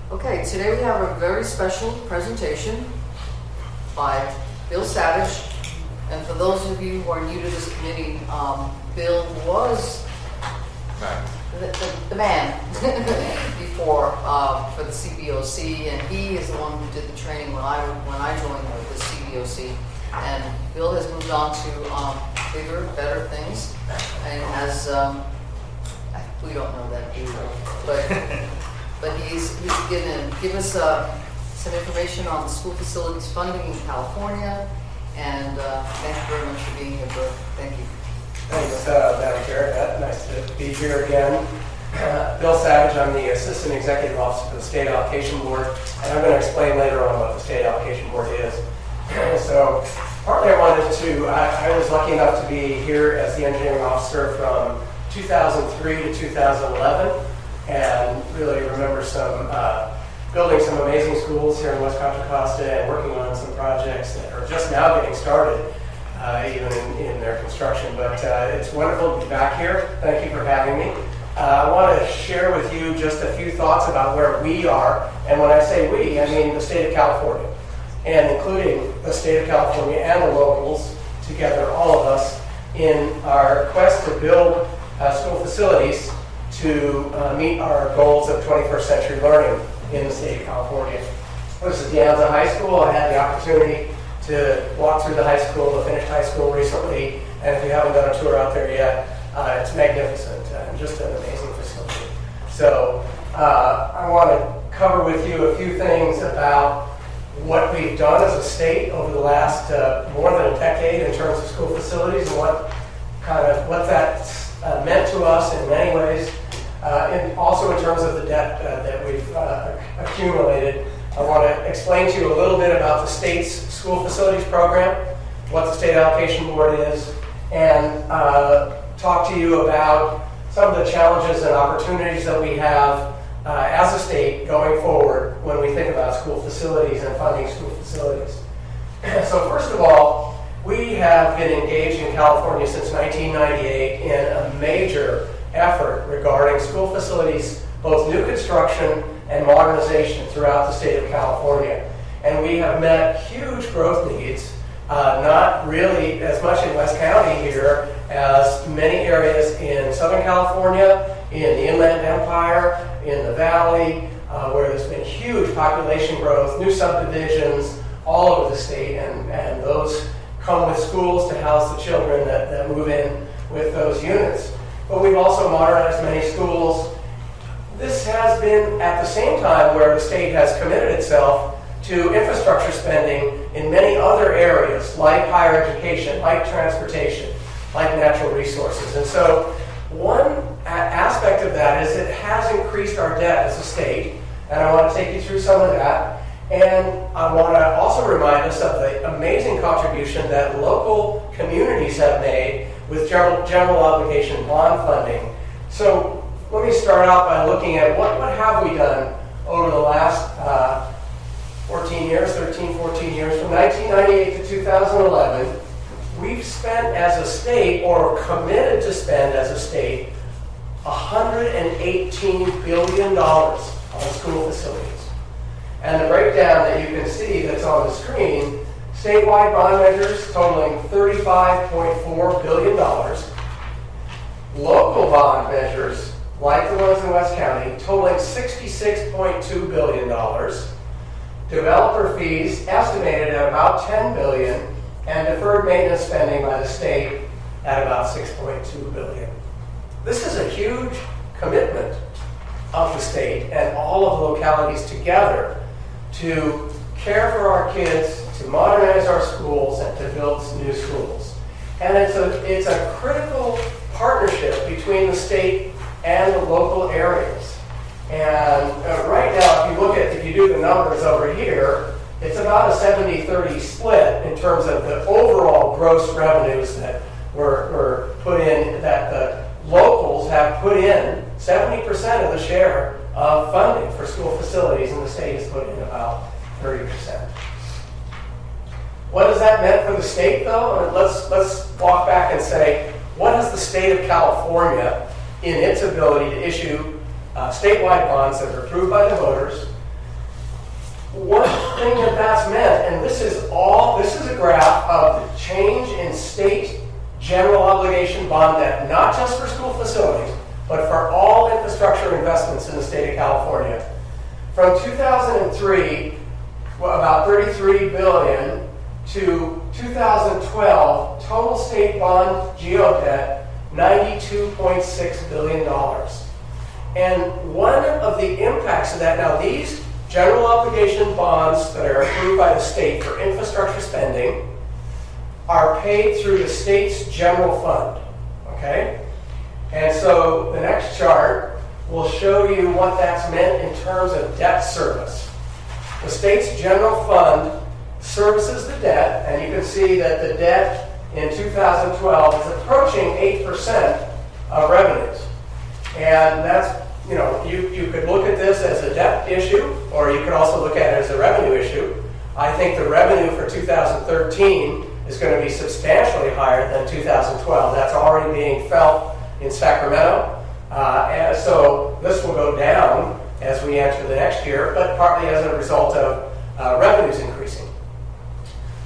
Okay, today we have a very special presentation by Bill Savidge. And for those of you who are new to this committee, Bill was the man before for the CBOC, and he is the one who did the training when I joined the CBOC. And Bill has moved on to bigger, better things, and has we don't know that, do we? But he's given us some information on the school facilities funding in California, and thank you very much for being here, Bill. Thank you. Thanks, Madam Chair. Nice to be here again. Bill Savidge, I'm the Assistant Executive Officer for the State Allocation Board, and I'm going to explain later on what the State Allocation Board is. So, partly I was lucky enough to be here as the engineering officer from 2003 to 2011, and really remember building some amazing schools here in West Contra, Costa, and working on some projects that are just now getting started, even in their construction. But it's wonderful to be back here. Thank you for having me. I want to share with you just a few thoughts about where we are, and when I say we, I mean the state of California, and including the state of California and the locals together, all of us, in our quest to build school facilities to meet our goals of 21st century learning in the state of California. This is De Anza High School. I had the opportunity to walk through the high school, the finished high school recently, and if you haven't done a tour out there yet, it's magnificent and just an amazing facility. So I want to cover with you a few things about what we've done as a state over the last more than a decade in terms of school facilities and what that's meant to us in many ways, and also in terms of the debt that we've accumulated. I want to explain to you a little bit about the state's school facilities program, what the State Allocation Board is, and talk to you about some of the challenges and opportunities that we have as a state going forward when we think about school facilities and funding school facilities. So first of all, we have been engaged in California since 1998 in a major effort regarding school facilities, both new construction and modernization throughout the state of California. And we have met huge growth needs, not really as much in West County here as many areas in Southern California, in the Inland Empire, in the Valley, where there's been huge population growth, new subdivisions all over the state, and those come with schools to house the children that move in with those units. But we've also modernized many schools. This has been at the same time where the state has committed itself to infrastructure spending in many other areas, like higher education, like transportation, like natural resources. And so one aspect of that is it has increased our debt as a state, and I want to take you through some of that. And I want to also remind us of the amazing contribution that local communities have made with general obligation bond funding. So let me start out by looking at what have we done over the last 13, 14 years, from 1998 to 2011. We've spent as a state, or committed to spend as a state, $118 billion on school facilities. And the breakdown that you can see that's on the screen, statewide bond measures totaling $35.4 billion, local bond measures, like the ones in West County, totaling $66.2 billion, developer fees estimated at about $10 billion, and deferred maintenance spending by the state at about $6.2 billion. This is a huge commitment of the state and all of the localities together to care for our kids, to modernize our schools, and to build new schools. And it's a critical partnership between the state and the local areas. And right now, if you do the numbers over here, it's about a 70-30 split in terms of the overall gross revenues that were put in, that the locals have put in 70% of the share of funding for school facilities, and the state has put in about 30%. What has that meant for the state, though? Let's walk back and say, what has the state of California in its ability to issue statewide bonds that are approved by the voters, one thing that's meant, and this is a graph of the change in state general obligation bond debt, not just for school facilities, but for all infrastructure investments in the state of California. From 2003, about $33 billion, to 2012, total state bond geo debt, $92.6 billion. And one of the impacts of that, now these general obligation bonds that are approved by the state for infrastructure spending are paid through the state's general fund, okay? And so the next chart will show you what that's meant in terms of debt service. The state's general fund services the debt, and you can see that the debt in 2012 is approaching 8% of revenues. And that's, you could look at this as a debt issue, or you could also look at it as a revenue issue. I think the revenue for 2013 is going to be substantially higher than 2012. That's already being felt in Sacramento. And so this will go down as we enter the next year, but partly as a result of revenues increasing.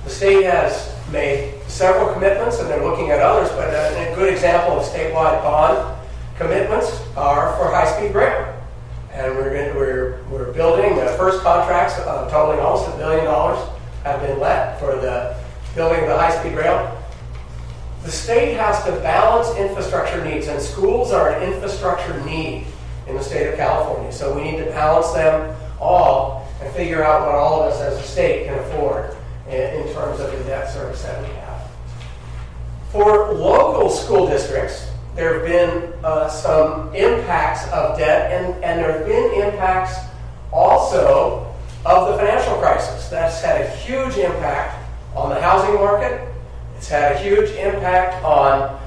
The state has made several commitments, and they're looking at others, but a good example of statewide bond commitments are for high-speed rail. And we're building the first contracts totaling almost $1 billion have been let for the building of the high-speed rail. The state has to balance infrastructure needs, and schools are an infrastructure need in the state of California. So we need to balance them all and figure out what all of us as a state can afford in terms of the debt service that we have. For local school districts, there have been some impacts of debt, and there have been impacts also of the financial crisis. That's had a huge impact on the housing market. It's had a huge impact on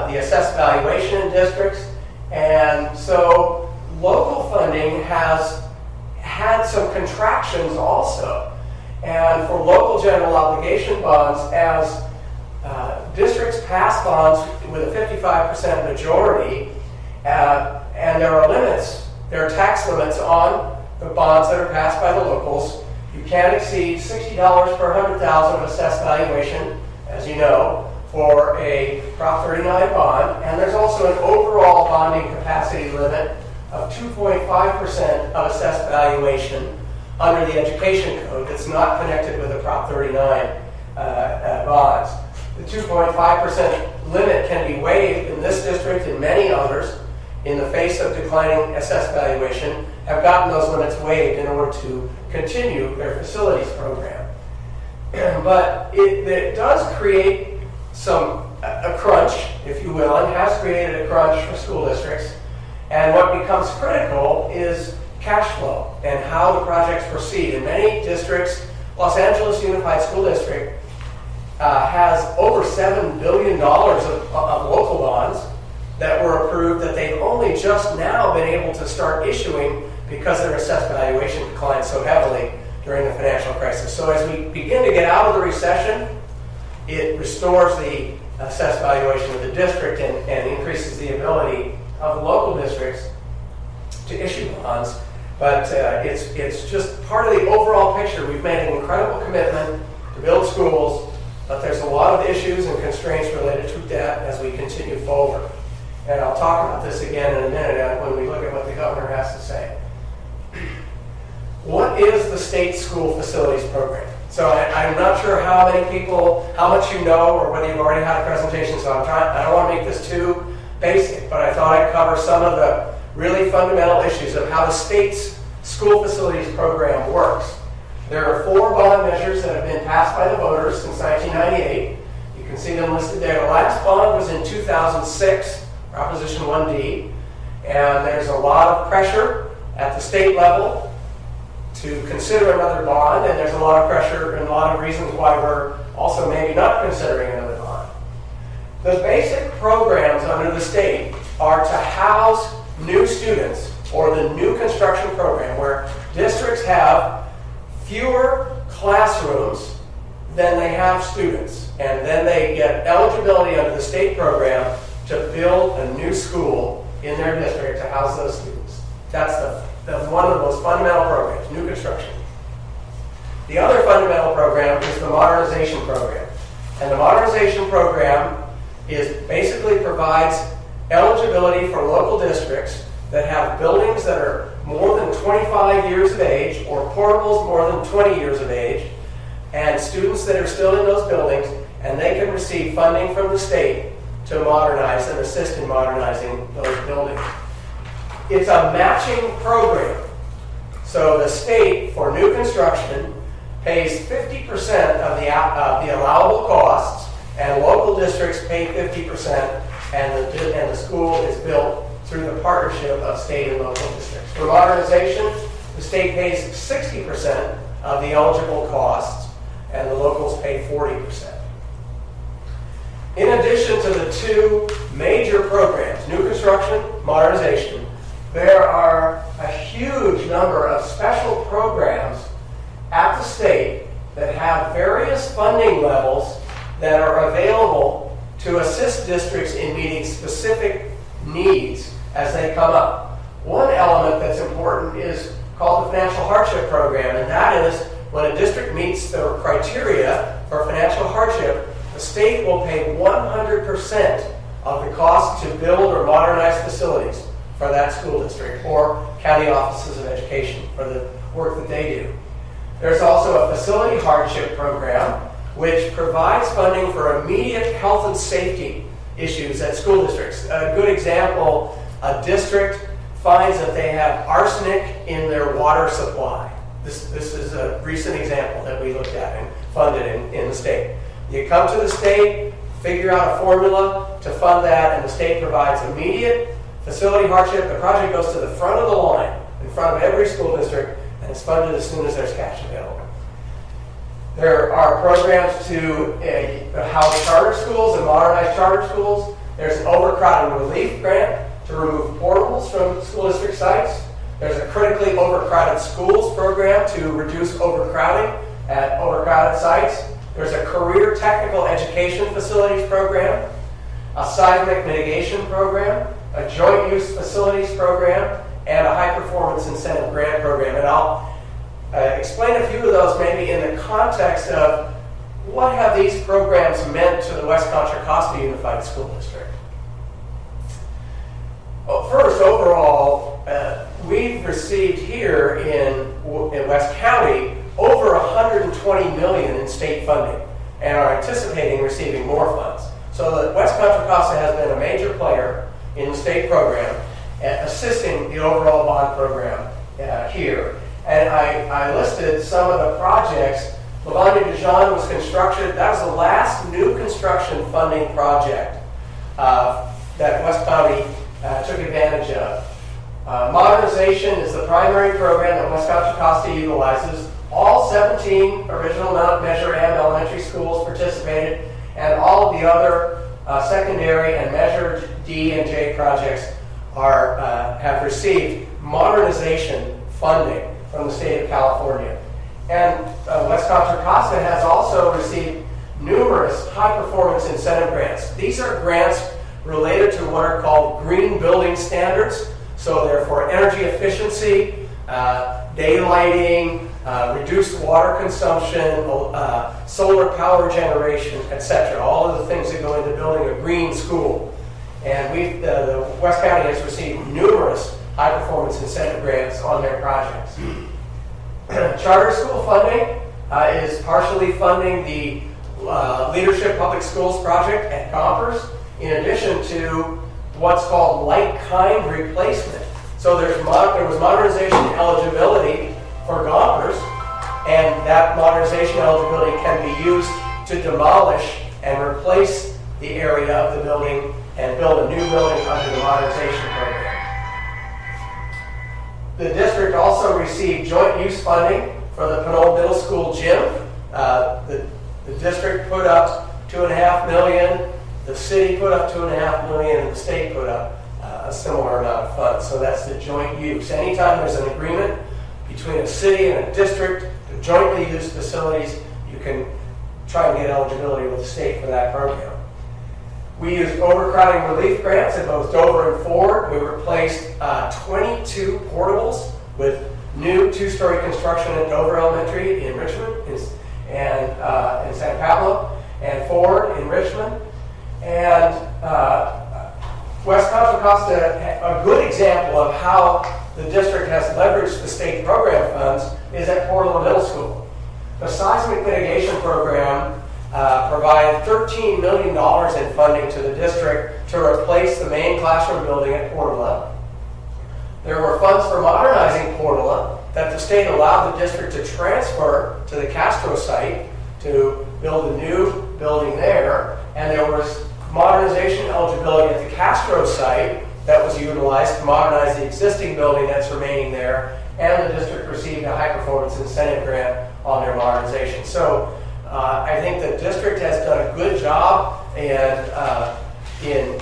the assessed valuation in districts. And so local funding has had some contractions also. And for local general obligation bonds, as districts pass bonds with a 55% majority, and there are limits, there are tax limits on the bonds that are passed by the locals. You can't exceed $60 per 100,000 of assessed valuation, as you know, for a Prop 39 bond. And there's also an overall bonding capacity limit of 2.5% of assessed valuation under the education code that's not connected with the Prop 39 bonds. The 2.5% limit can be waived in this district and many others in the face of declining assessed valuation, have gotten those limits waived in order to continue their facilities program. But it does create a crunch, if you will, and has created a crunch for school districts. And what becomes critical is cash flow and how the projects proceed. In many districts, Los Angeles Unified School District has over $7 billion of local bonds that were approved that they've only just now been able to start issuing because their assessed valuation declined so heavily during the financial crisis. So as we begin to get out of the recession, it restores the assessed valuation of the district and increases the ability of the local districts to issue bonds. But it's just part of the overall picture. We've made an incredible commitment to build schools, but there's a lot of issues and constraints related to debt as we continue forward. And I'll talk about this again in a minute when we look at what the governor has to say. What is the state school facilities program? So I'm not sure how much you know, or whether you've already had a presentation, so I don't want to make this too basic, but I thought I'd cover some of the really fundamental issues of how the state's school facilities program works. There are 4 bond measures that have been passed by the voters since 1998. You can see them listed there. The last bond was in 2006, Proposition 1D, and there's a lot of pressure at the state level to consider another bond, and there's a lot of pressure and a lot of reasons why we're also maybe not considering another bond. The basic programs under the state are to house new students, or the new construction program, where districts have fewer classrooms than they have students, and then they get eligibility under the state program to build a new school in their district to house those students. That's one of the most fundamental programs, new construction. The other fundamental program is the modernization program. And the modernization program basically provides eligibility for local districts that have buildings that are more than 25 years of age or portables more than 20 years of age, and students that are still in those buildings, and they can receive funding from the state to modernize and assist in modernizing those buildings. It's a matching program. So the state, for new construction, pays 50% of the allowable costs, and local districts pay 50%, and the school is built through the partnership of state and local districts. For modernization, the state pays 60% of the eligible costs, and the locals pay 40%. In addition to the two major programs, new construction, modernization, there are a huge number of special programs at the state that have various funding levels that are available to assist districts in meeting specific needs as they come up. One element that's important is called the financial hardship program, and that is when a district meets the criteria for financial hardship, the state will pay 100% of the cost to build or modernize facilities for that school district or county offices of education for the work that they do. There's also a facility hardship program which provides funding for immediate health and safety issues at school districts. A good example, a district finds that they have arsenic in their water supply. This is a recent example that we looked at and funded in the state. You come to the state, figure out a formula to fund that, and the state provides immediate facility hardship. The project goes to the front of the line, in front of every school district, and it's funded as soon as there's cash available. There are programs to house charter schools and modernize charter schools. There's an overcrowding relief grant to remove portables from school district sites. There's a critically overcrowded schools program to reduce overcrowding at overcrowded sites. There's a career technical education facilities program, a seismic mitigation program, a joint use facilities program, and a high performance incentive grant program. And I'll explain a few of those maybe in the context of what have these programs meant to the West Contra Costa Unified School District. Well, first, overall, we've received here in West County over $120 million in state funding and are anticipating receiving more funds. So that West Contra Costa has been a major player in the state program assisting the overall bond program here. And I listed some of the projects. Lavanya Dijon was constructed. That was the last new construction funding project that West County took advantage of. Modernization is the primary program that West Contra Costa utilizes. All 17 original Mount Measure M elementary schools participated, and all of the other secondary and Measure D and J projects have received modernization funding from the state of California. And West Contra Costa has also received numerous high-performance incentive grants. These are grants related to what are called green building standards. So they're for energy efficiency, daylighting, reduced water consumption, solar power generation, etc. All of the things that go into building a green school. And the West County has received numerous high-performance incentive grants on their projects. Charter school funding is partially funding the Leadership Public Schools project at Gompers, in addition to what's called like-kind replacement. So there was modernization eligibility for Gompers, and that modernization eligibility can be used to demolish and replace the area of the building and build a new building under the modernization program. The district also received joint use funding for the Pinole Middle School gym. The district put up $2.5 million, the city put up $2.5 million, and the state put up a similar amount of funds. So that's the joint use. Anytime there's an agreement between a city and a district to jointly use facilities, you can try and get eligibility with the state for that program. We used overcrowding relief grants at both Dover and Ford. We replaced 22 portables with new two-story construction at Dover Elementary in Richmond and in San Pablo, and Ford in Richmond. And West Contra Costa, a good example of how the district has leveraged the state program funds is at Portland Middle School. The seismic mitigation program provided $13 million in funding to the district to replace the main classroom building at Portland. There were funds for modernizing Portland that the state allowed the district to transfer to the Castro site to build a new building there, and there was modernization eligibility at the Castro site that was utilized to modernize the existing building that's remaining there, and the district received a high-performance incentive grant on their modernization. So I think the district has done a good job in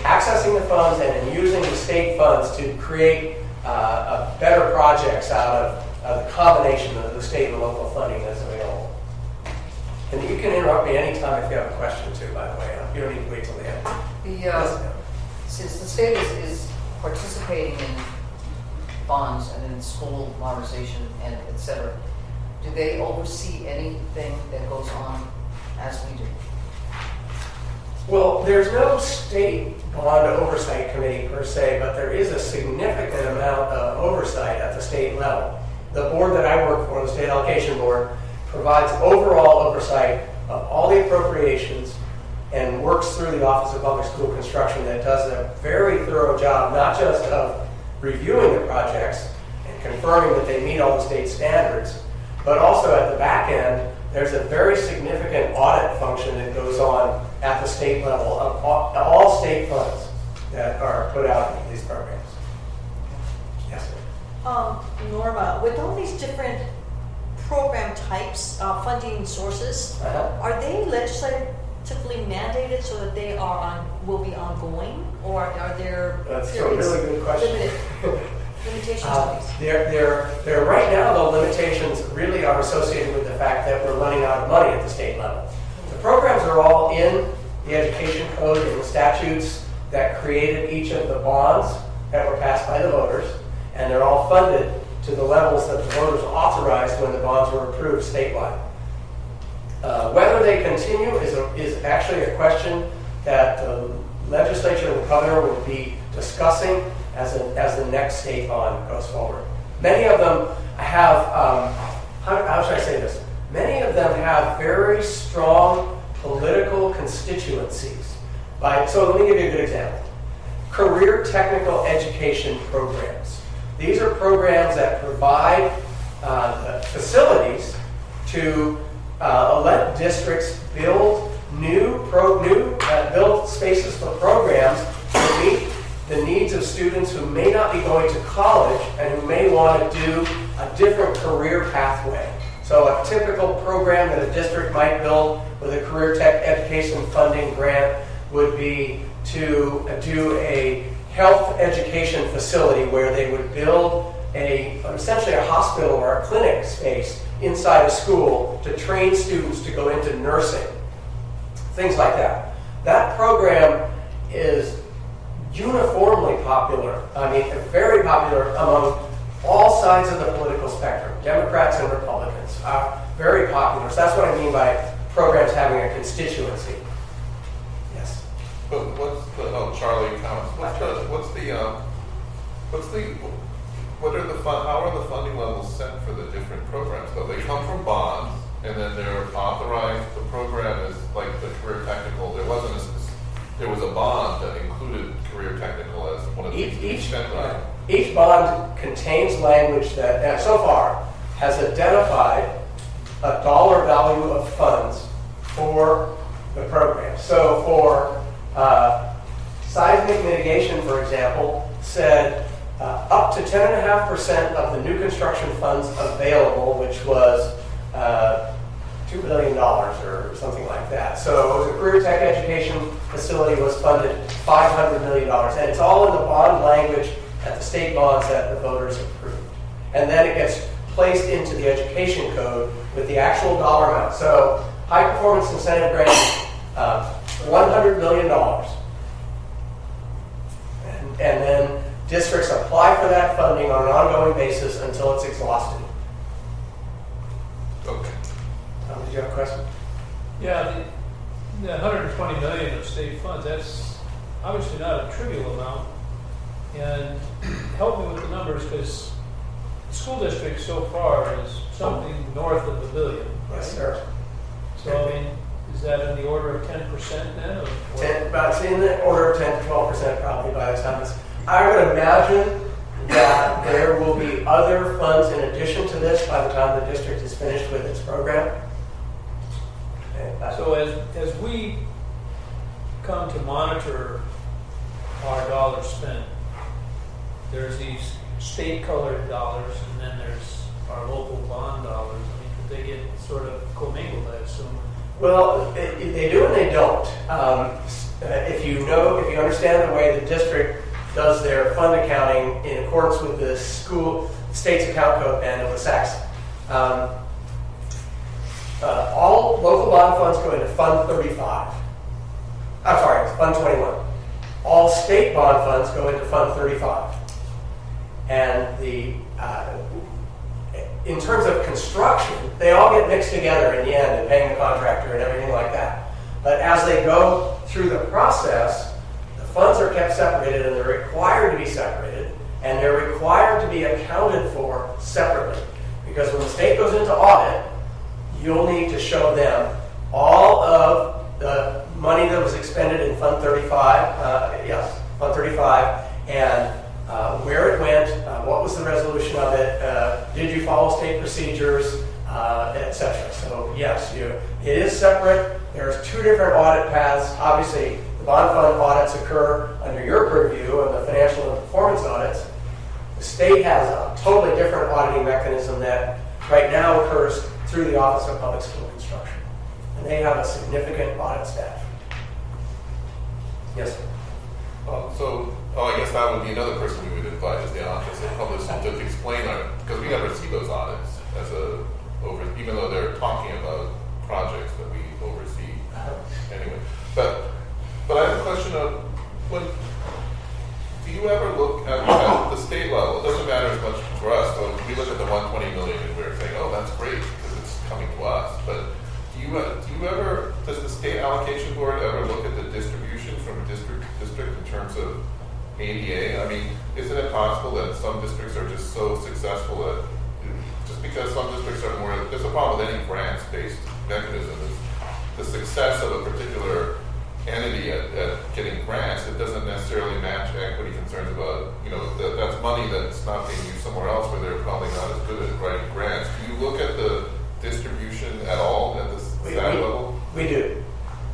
accessing the funds and in using the state funds to create better projects out of the combination of the state and local funding that's available. And you can interrupt me anytime if you have a question too, by the way. You don't need to wait till the end. Since the state is participating in bonds and in school modernization and et cetera, do they oversee anything that goes on as we do? Well, there's no state bond oversight committee per se, but there is a significant amount of oversight at the state level. The board that I work for, the State Allocation Board, provides overall oversight of all the appropriations and works through the Office of Public School Construction that does a very thorough job, not just of reviewing the projects and confirming that they meet all the state standards, but also at the back end, there's a very significant audit function that goes on at the state level of all state funds that are put out in these programs. Yes, sir. Norma, with all these different program types, funding sources, are they legislatively mandated so that they will be ongoing, or are there That's a really good question. limitations on these? Right now, the limitations really are associated with the fact that we're running out of money at the state level. The programs are all in the education code and the statutes that created each of the bonds that were passed by the voters, and they're all funded to the levels that the voters authorized when the bonds were approved statewide. Whether they continue is actually a question that the legislature and the governor will be discussing as the next state bond goes forward. Many of them have, how should I say this? Many of them have very strong political constituencies. So let me give you a good example. Career technical education programs. These are programs that provide facilities to let districts build build spaces for programs to meet the needs of students who may not be going to college and who may want to do a different career pathway. So a typical program that a district might build with a career tech education funding grant would be to do a health education facility where they would build essentially a hospital or a clinic space inside a school to train students to go into nursing, things like that. That program is uniformly popular, very popular among all sides of the political spectrum, Democrats and Republicans, very popular. So that's what I mean by programs having a constituency. Yes. But Charlie comments. How are the funding levels set for the different programs? Though they come from bonds, and then they're authorized. The program is like the career technical. There was a bond that included career technical as one of the each bond contains language that so far has identified a dollar value of funds for the program. So for seismic mitigation, for example, said up to 10.5% of the new construction funds available, which was $2 billion or something like that. So the career tech education facility was funded $500 million, and it's all in the bond language at the state bonds that the voters approved. And then it gets placed into the education code with the actual dollar amount. So high performance incentive grant, $100 million. And then districts apply for that funding on an ongoing basis until it's exhausted. Okay. Did you have a question? Yeah, the 120 million of state funds, that's obviously not a trivial amount. And help me with the numbers, because the school district so far is something north of $1 billion, right? Yes, sir. So, I mean, is that in the order of 10% then? Of what? About in the order of 10 to 12% probably by the time it's. I would imagine that there will be other funds in addition to this by the time the district is finished with its program. So as we come to monitor our dollars spent, there's these state-colored dollars, and then there's our local bond dollars. I mean, could they get sort of commingled, I assume? Well, they do and they don't. If you understand the way the district does their fund accounting in accordance with the state's account code manual, the SACS, all local bond funds go into Fund 35. I'm sorry, it's Fund 21. All state bond funds go into Fund 35. And in terms of construction, they all get mixed together in the end and paying the contractor and everything like that. But as they go through the process, the funds are kept separated and they're required to be separated and they're required to be accounted for separately. Because when the state goes into audit, you'll need to show them all of the money that was expended in Fund 35, Fund 35, and where it went, what was the resolution of it, did you follow state procedures, etc. So yes, it is separate. There's two different audit paths. Obviously, the bond fund audits occur under your purview and the financial and performance audits. The state has a totally different auditing mechanism that right now occurs through the Office of Public School Construction. And they have a significant audit staff. Yes, sir. I guess that would be another person we would invite is the Office of Public School to explain because we never see those audits even though they're talking about projects that we oversee anyway. But I have a question of do you ever look at the state level? It doesn't matter as much for us. So we look at the 120 million and we're saying, oh, that's great because it's coming to us. But does the State Allocation Board ever look at the distribution from district to district in terms of ADA? I mean, isn't it possible that some districts are just so successful that just because some districts are more, there's a problem with any grants-based mechanism is the success of a particular entity at getting grants, it doesn't necessarily match equity concerns about, that's money that's not being used somewhere else where they're probably not as good at writing grants. Do you look at the distribution at all at the staff level? We do.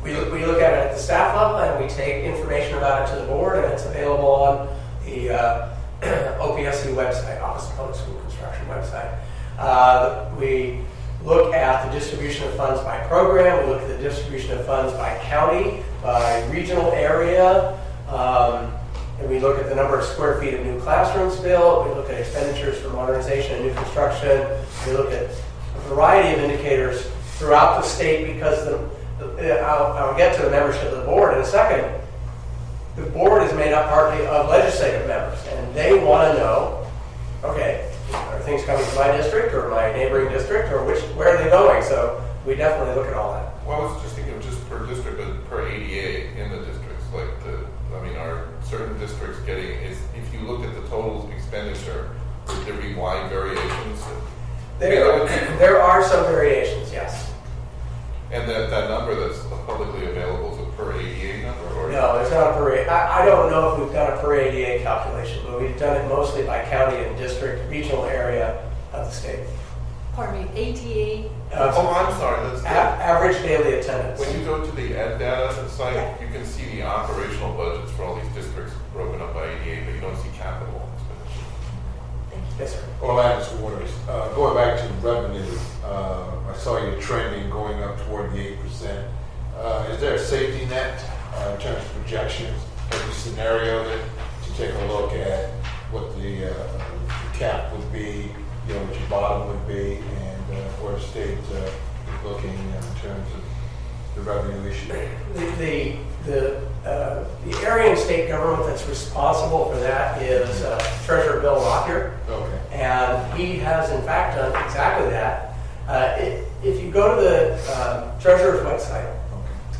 We look at it at the staff level and we take information about it to the board and it's available on the OPSC website, Office of Public School Construction website. We look at the distribution of funds by program, we look at the distribution of funds by county, by regional area, and we look at the number of square feet of new classrooms built, we look at expenditures for modernization and new construction, we look at a variety of indicators throughout the state because I'll get to the membership of the board in a second. The board is made up partly of legislative members and they want to know, okay, are things coming to my district or my neighboring district or where are they going? So we definitely look at all that. Well, I was just thinking of just per district, but per ADA in the districts. Are certain districts getting, if you looked at the total expenditure, would there be wide variations? There are some variations, yes. And that number that's publicly available is a per ADA number? Or No, it's not a per ADA. I don't know if we've done a per ADA calculation, but we've done it mostly by county and district, regional area of the state. Pardon me, ATA? I'm sorry. Average daily attendance. When you go to the ed data site, you can see the operational budgets for all these districts broken up by ADA, but you don't see capital expenditure. Yes, sir. Orlando's Waters. Going back to revenue, I saw you trending going up toward the 8%. Is there a safety net in terms of projections? Have you scenarioed it to take a look at what the cap would be, what your bottom would be, and where the state is looking in terms of the revenue issue? The area and state government that's responsible for that is Treasurer Bill Lockyer. Okay. And he has in fact done exactly that. you go to the Treasurer's website,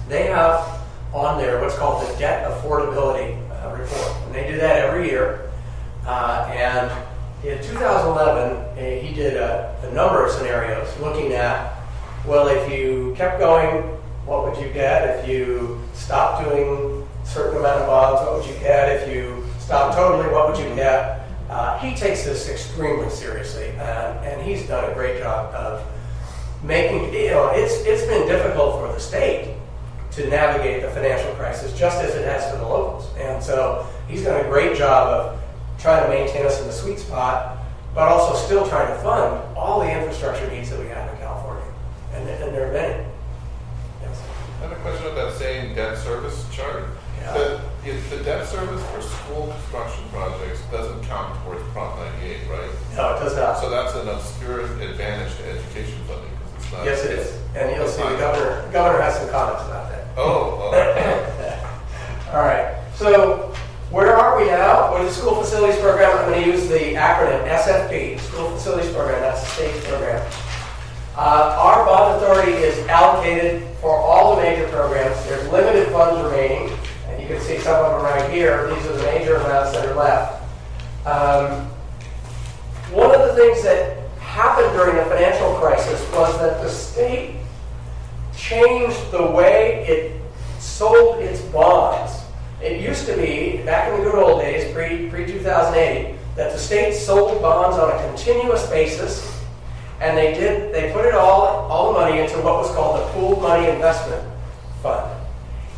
they have on there what's called the Debt Affordability Report. And they do that every year. And in 2011, he did a number of scenarios looking at, well, if you kept going, what would you get? If you stopped doing a certain amount of bonds, what would you get? If you stopped totally, what would you get? He takes this extremely seriously, and he's done a great job of making, it's been difficult for the state to navigate the financial crisis just as it has for the locals. And so he's done a great job of trying to maintain us in the sweet spot, but also still trying to fund all the infrastructure needs that we have in California. And there are many. Yes. I have a question about that same debt service chart. Yeah. The debt service for school construction projects doesn't count towards Prop 98, right? No, it does not. So that's an obscure advantage to education funding. It's not, Yes, it is. And you'll see the governor has some comments about that. Oh. All right. So where are we now? With the School Facilities Program, I'm going to use the acronym SFP, School Facilities Program. That's the state program. Our bond authority is allocated for all the major programs. There's limited funds remaining, and you can see some of them right here. These are the major amounts that are left. One of the things that happened during the financial crisis was that the state changed the way it sold its bonds. It used to be, back in the good old days, pre-2008, that the state sold bonds on a continuous basis, and they put it all the money into what was called the Pooled Money Investment Fund.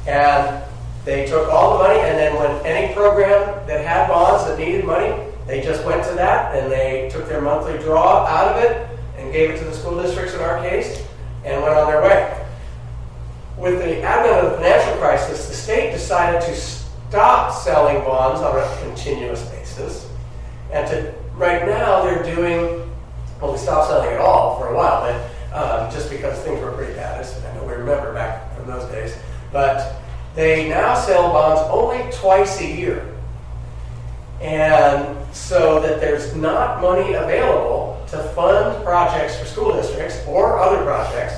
And they took all the money, and then when any program that had bonds that needed money, they just went to that, and they took their monthly draw out of it and gave it to the school districts in our case, and went on their way. With the advent of the financial crisis, the state decided to stop selling bonds on a continuous basis. And right now they're doing, well, we stopped selling it all for a while, but just because things were pretty bad, as I know we remember back from those days. But they now sell bonds only twice a year. And so that there's not money available to fund projects for school districts or other projects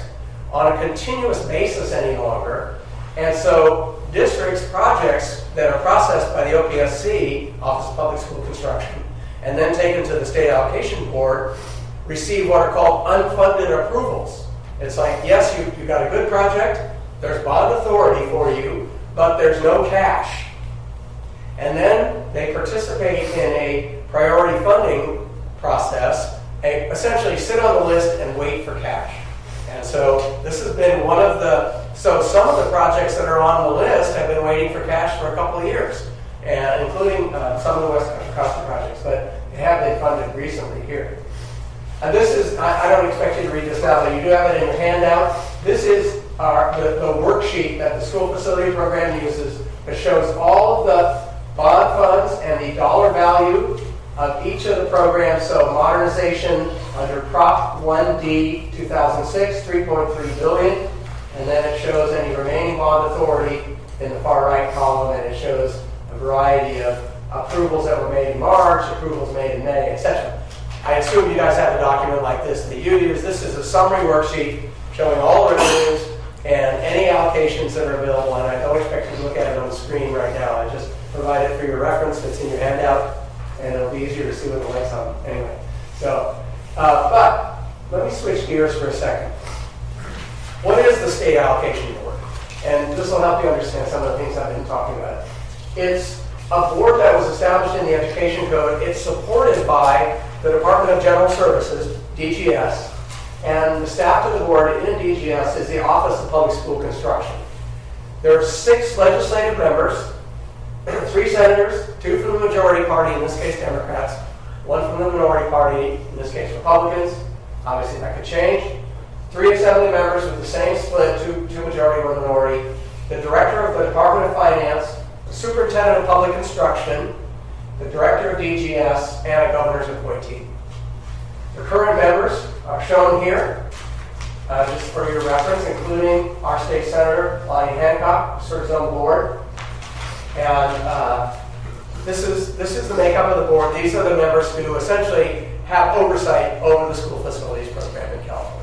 on a continuous basis any longer. And so districts' projects that are processed by the OPSC, Office of Public School Construction, and then taken to the State Allocation Board, receive what are called unfunded approvals. It's like, yes, you got a good project, there's bond authority for you, but there's no cash. And then they participate in a priority funding process, essentially sit on the list and wait for cash. And so this has been one of so some of the projects that are on the list have been waiting for cash for a couple of years, and including some of the West Costa projects, but they have been funded recently here. And this is, I don't expect you to read this now, but you do have it in your handout. This is the worksheet that the school facility program uses. It shows all of the bond funds and the dollar value of each of the programs. So modernization under Prop 1D 2006, $3.3 billion. And then it shows any remaining bond authority in the far right column, and it shows a variety of approvals that were made in March, approvals made in May, etc. I assume you guys have a document like this that you use. This is a summary worksheet showing all the revenues and any allocations that are available, and I don't expect you to look at it on the screen right now. I just provide it for your reference. It's in your handout, and it'll be easier to see what the links are anyway. So, but let me switch gears for a second. What is the State Allocation Board? And this will help you understand some of the things I've been talking about. It's a board that was established in the Education Code. It's supported by the Department of General Services, DGS, and the staff of the board in DGS is the Office of Public School Construction. There are 6 legislative members, 3 senators, 2 from the majority party, in this case Democrats, 1 from the minority party, in this case Republicans. Obviously that could change. 3 assembly members with the same split, 2 majority, 1 minority. The director of the Department of Finance, the superintendent of public construction, the director of DGS, and a governor's appointee. The current members are shown here, just for your reference, including our state senator, Lonnie Hancock, who serves on the board. And this is the makeup of the board. These are the members who essentially have oversight over the school facilities program in California.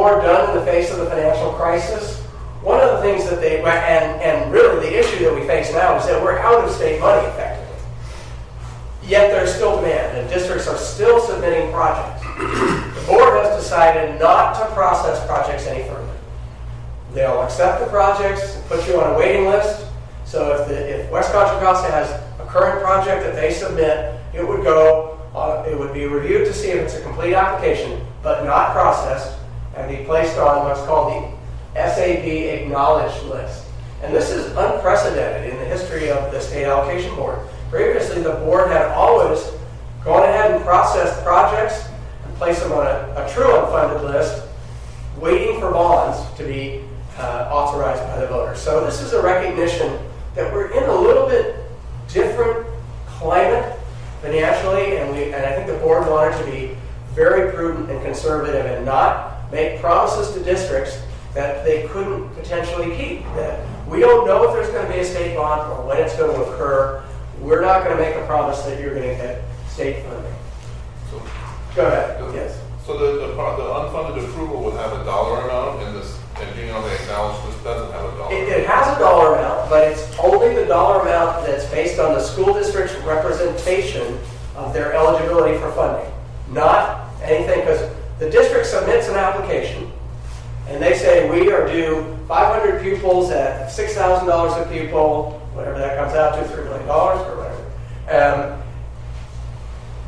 Board done in the face of the financial crisis? One of the things that they, and really the issue that we face now is that we're out of state money effectively. Yet there's still demand, and districts are still submitting projects. The board has decided not to process projects any further. They'll accept the projects, put you on a waiting list. So if West Contra Costa has a current project that they submit, it would be reviewed to see if it's a complete application, but not processed, and be placed on what's called the SAB acknowledged list. And this is unprecedented in the history of the State Allocation Board. Previously, the board had always gone ahead and processed projects and placed them on a true unfunded list, waiting for bonds to be authorized by the voters. So this is a recognition that we're in a little bit different climate financially, and I think the board wanted to be very prudent and conservative and not make promises to districts that they couldn't potentially keep. That we don't know if there's going to be a state bond or when it's going to occur. We're not going to make a promise that you're going to get state funding. So, go ahead. Yes. So the unfunded approval would have a dollar amount, and being on the acknowledged list doesn't have a dollar. It has a dollar amount, but it's only the dollar amount that's based on the school district's representation of their eligibility for funding. Not anything, because the district submits an application, and they say we are due 500 pupils at $6,000 a pupil, whatever that comes out to, $3 million or whatever.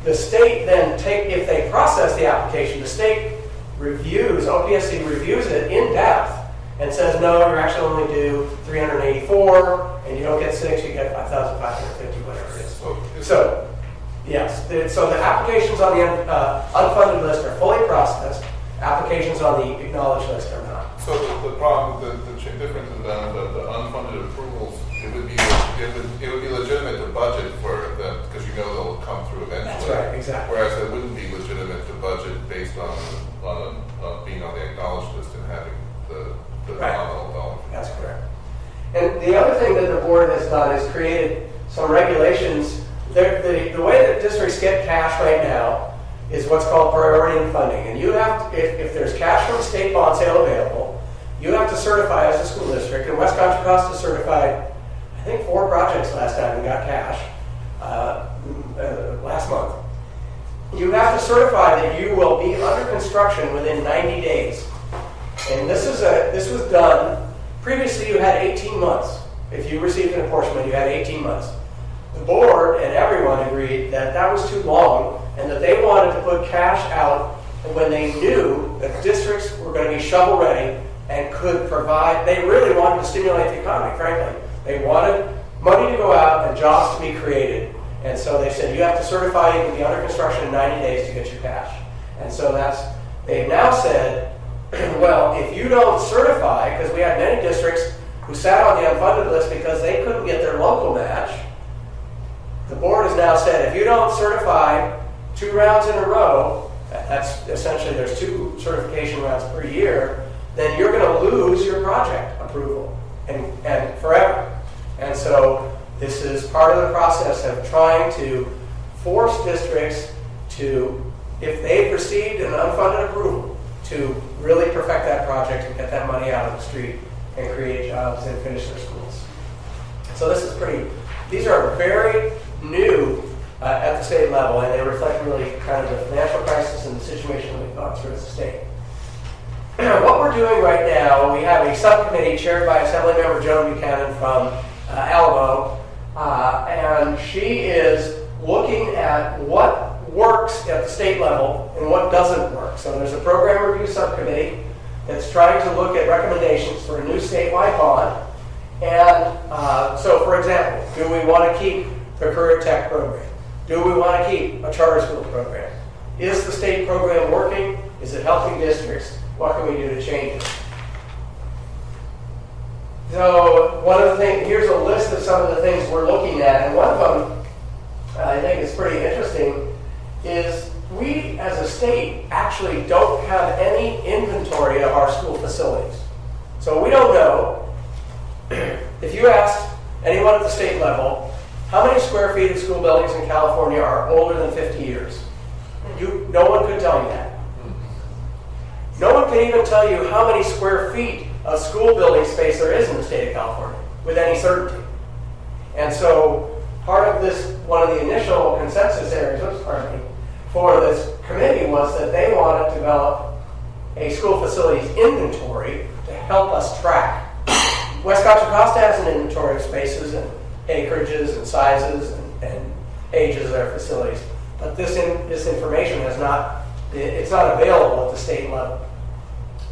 The state then if they process the application, the state reviews, OPSC reviews it in depth and says, no, you're actually only due 384, and you don't get 6, you get 5,550, whatever it is. So, yes, so the applications on the unfunded list are fully processed. Applications on the acknowledged list are not. So the problem, the difference is that the unfunded approvals, it would be legitimate to budget for them because you know they'll come through eventually. That's right, exactly. Whereas it wouldn't be legitimate to budget based on being on the acknowledged list and having the Right. nominal dollar. That's correct. And the other thing that the board has done is created some regulations. The way that districts get cash right now is what's called priority in funding. And you have to, if there's cash from a state bond sale available, you have to certify as a school district. And West Contra Costa certified, I think, 4 projects last time and got cash last month. You have to certify that you will be under construction within 90 days. And this was done, previously you had 18 months. If you received an apportionment, you had 18 months. The board and everyone agreed that that was too long and that they wanted to put cash out when they knew that districts were going to be shovel ready and could provide. They really wanted to stimulate the economy, frankly. They wanted money to go out and jobs to be created. And so they said, you have to certify you can be under construction in 90 days to get your cash. And so they've now said, well, if you don't certify, because we had many districts who sat on the unfunded list because they couldn't get their local match, the board has now said, if you don't certify 2 rounds in a row, that's essentially there's 2 certification rounds per year, then you're going to lose your project approval and forever. And so this is part of the process of trying to force districts to, if they've received an unfunded approval, to really perfect that project and get that money out of the street and create jobs and finish their schools. So these are very new at the state level, and they reflect really kind of the financial crisis and the situation that we've gone through as a state. What we're doing right now, we have a subcommittee chaired by Assemblymember Joan Buchanan from Alamo, and she is looking at what works at the state level and what doesn't work. So there's a program review subcommittee that's trying to look at recommendations for a new statewide bond. And so, for example, do we want to keep the career tech program? Do we want to keep a charter school program? Is the state program working? Is it helping districts? What can we do to change it? So one of the things, here's a list of some of the things we're looking at, and one of them I think is pretty interesting is we as a state actually don't have any inventory of our school facilities. So we don't know, if you asked anyone at the state level, how many square feet of school buildings in California are older than 50 years? No one could tell you that. No one one can even tell you how many square feet of school building space there is in the state of California with any certainty. And so part of this, one of the initial consensus areas, for this committee was that they wanted to develop a school facilities inventory to help us track. West Contra Costa has an inventory of spaces and acreages and sizes and ages of their facilities, but this information has not, it's not available at the state level.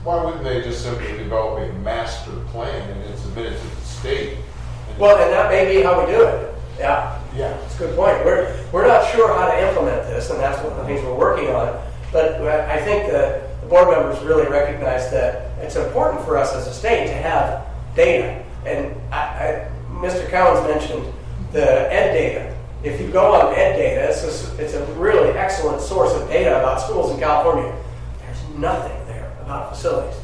Why wouldn't they just simply develop a master plan and then submit it to the state? Well, and that may be how we do it. Yeah. Yeah. It's a good point. We're not sure how to implement this, and that's one of the things we're working on. But I think that the board members really recognize that it's important for us as a state to have data. And Mr. Collins mentioned the ed data. If you go on ed data, it's a really excellent source of data about schools in California. There's nothing there about facilities.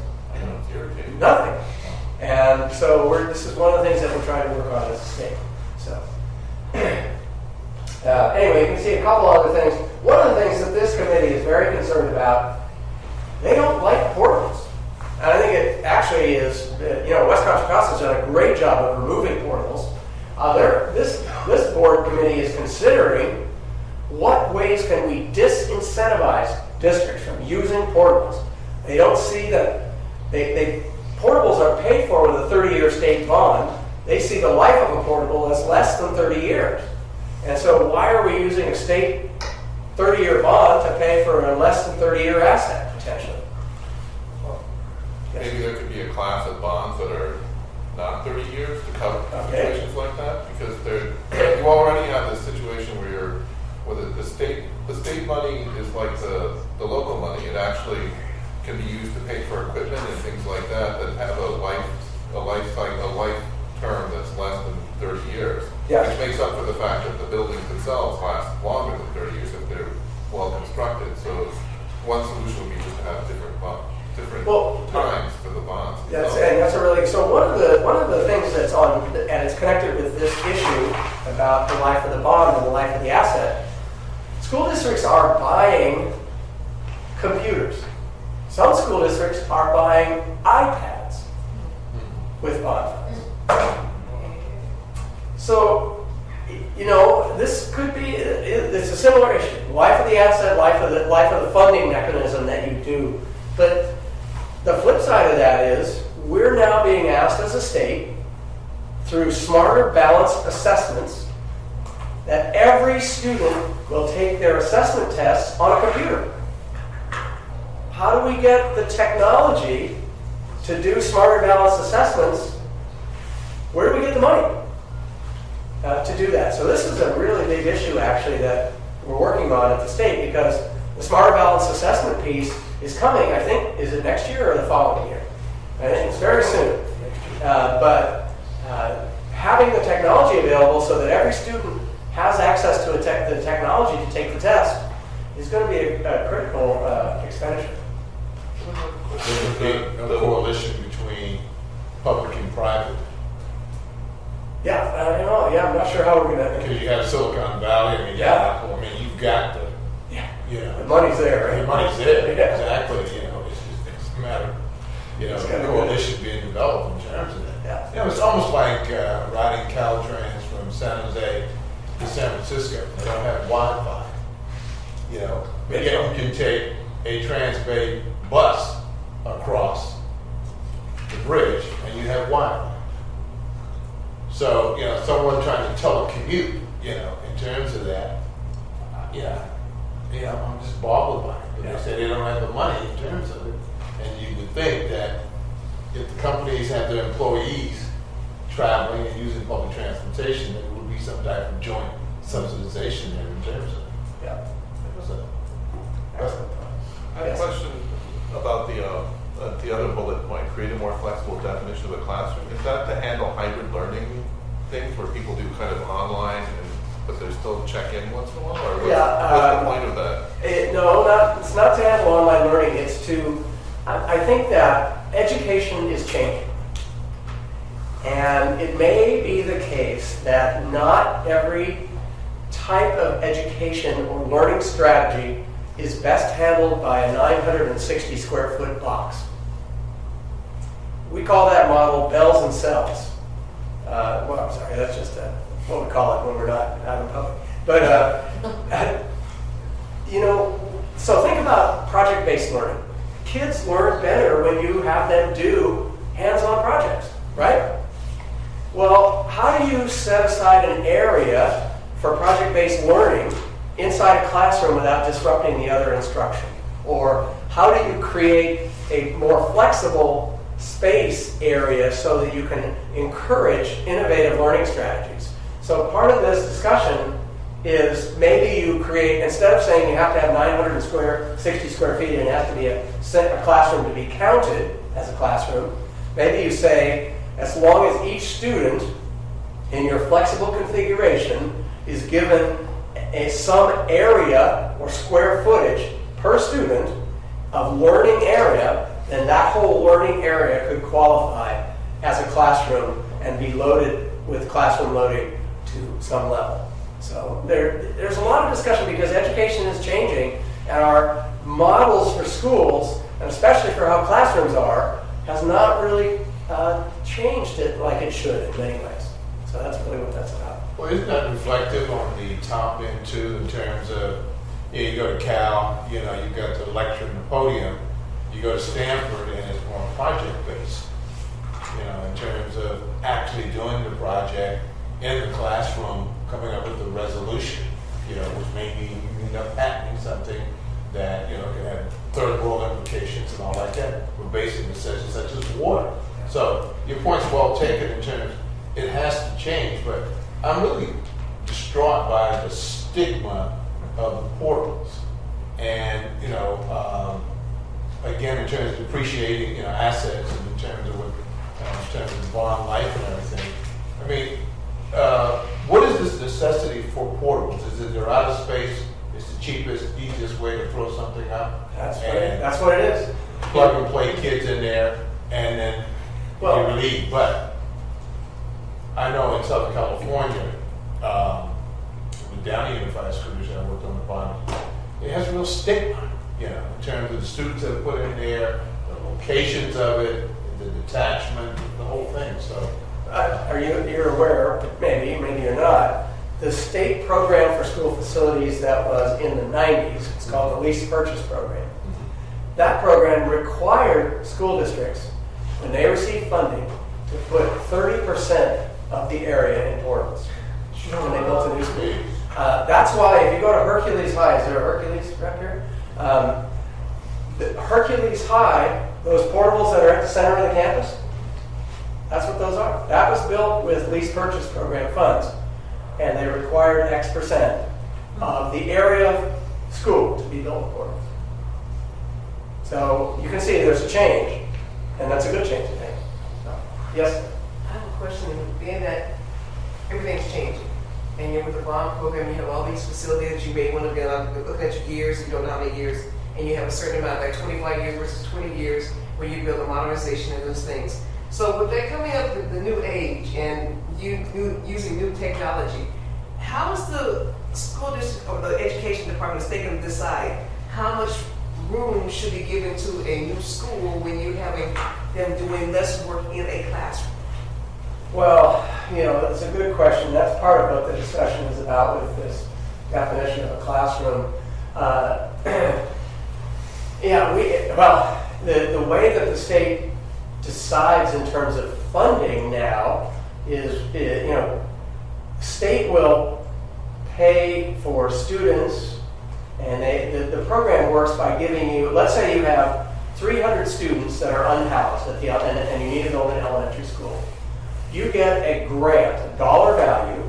Nothing. And so this is one of the things that we're trying to work on as a state. So anyway, you can see a couple other things. One of the things that this committee is very concerned about, they don't like portals. And I think it actually is, West Contra Costa has done a great job of removing portals. This board committee is considering what ways can we disincentivize districts from using portables. They don't see that portables are paid for with a 30-year state bond. They see the life of a portable as less than 30 years. And so why are we using a state 30-year bond to pay for a less than 30-year asset, potentially? Maybe there could be a class of bonds that are not 30 years to cover situations like that, because you already have this situation where the state money is like the local money. It actually can be used to pay for equipment and things like that have a life term that's less than 30 years. Yeah. Which makes up for the fact that the buildings themselves last longer than 30 years if they're well constructed. So one solution would be just to have different times for the bonds. That's a really, so one of the things that's on, and it's connected with this issue about the life of the bond and the life of the asset. School districts are buying computers. Some school districts are buying iPads with bond funds. So, this could be, it's a similar issue. Life of the asset, life of the funding mechanism that you do. But the flip side of that is, we're now being asked as a state, through smarter, balanced assessments, that every student will take their assessment tests on a computer. How do we get the technology to do smarter, balanced assessments? Where do we get the money to do that? So this is a really big issue, actually, that we're working on at the state, because the smarter, balanced assessment piece is coming, I think, is it next year or the following year? I think it's very soon. But having the technology available so that every student has access to the technology to take the test is going to be a critical expenditure. The coalition between public and private. Yeah, I'm not sure how we're going to. Because you have Silicon Valley, you've got the. The money's there, right? The money's there, exactly. It's a matter, the coalition being developed in terms of that. Yeah. It's almost like riding Caltrans from San Jose to San Francisco. They don't have Wi-Fi. But yet you can take a Transbay bus across the bridge and you have Wi-Fi. So, someone trying to telecommute, in terms of that, I'm just boggled by it. But they say they don't have the money in terms of it. And you would think that if the companies have their employees traveling and using public transportation, there would be some type of joint subsidization there in terms of it. Yeah. So, I have a question about the other bullet point, create a more flexible definition of a classroom. Is that to handle hybrid learning things where people do kind of online but they still check in once in a while? Or what's the point of that? It's not to handle online learning. It's to, I think that education is changing. And it may be the case that not every type of education or learning strategy is best handled by a 960 square foot box. We call that model bells and cells. Well, I'm sorry, that's just what we call it when we're not out in public. But, you know, so think about project-based learning. Kids learn better when you have them do hands-on projects, right? Well, how do you set aside an area for project-based learning inside a classroom without disrupting the other instruction? Or how do you create a more flexible space area so that you can encourage innovative learning strategies? So part of this discussion is maybe you create, instead of saying you have to have 960 square feet and it has to be a classroom to be counted as a classroom, maybe you say as long as each student in your flexible configuration is given some area or square footage per student of learning area, then that whole learning area could qualify as a classroom and be loaded with classroom loading to some level. So there's a lot of discussion because education is changing and our models for schools, and especially for how classrooms are, has not really changed it like it should in many ways. So that's really what that's about. Well, isn't that reflective on the top end too, in terms of, you go to Cal, you've got the lecture and the podium. You go to Stanford and it's more project-based, in terms of actually doing the project in the classroom, coming up with a resolution, which maybe you end up patenting something that, can have third world implications and all like that for basic necessities such as water. So your point's well taken in terms, it has to change, but I'm really distraught by the stigma of the portals. And, again, in terms of depreciating, assets and in terms of in terms of bond life and everything. I mean, what is this necessity for portables? Is it they're out of space? It's the cheapest, easiest way to throw something up? That's what it is. Plug and play kids in there, and then you leave. But I know in Southern California, with Downey Unified School District, I worked on the bond. It has a real stigma, in terms of the students that are put in there, the locations of it, the detachment, the whole thing. So, you're aware, maybe you're not, the state program for school facilities that was in the 90s, it's called the Lease Purchase Program. That program required school districts, when they received funding, to put 30% of the area in portables when they built a new school. That's why if you go to Hercules High, is there a Hercules right here? The Hercules High, those portables that are at the center of the campus, that's what those are. That was built with lease purchase program funds, and they required X% of the area of school to be built with portables. So you can see there's a change, and that's a good change, I think. So, yes? I have a question. Being that everything's changing, and you're with the bond program, you have all these facilities that you may want to be on, looking at your years, you don't know how many years, and you have a certain amount, like 25 years versus 20 years, where you build a modernization of those things. So with that coming up with the new age and using new technology, how is the school district or the education department going to decide how much room should be given to a new school when you're having them doing less work in a classroom? Well, that's a good question. That's part of what the discussion is about with this definition of a classroom. The way that the state decides in terms of funding now is, state will pay for students, and the program works by giving you, let's say you have 300 students that are unhoused and you need to build an elementary school. You get a grant, a dollar value,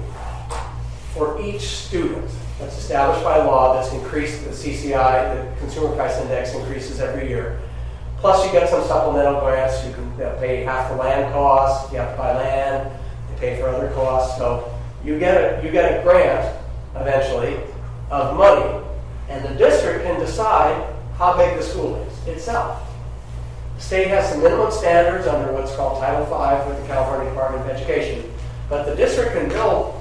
for each student that's established by law, that's increased, the CCI, the Consumer Price Index, increases every year. Plus you get some supplemental grants. You can pay half the land costs. You have to buy land. They pay for other costs. So you get a grant eventually of money, and the district can decide how big the school is itself. The state has some minimum standards under what's called Title V with the California Department of Education, but the district can build,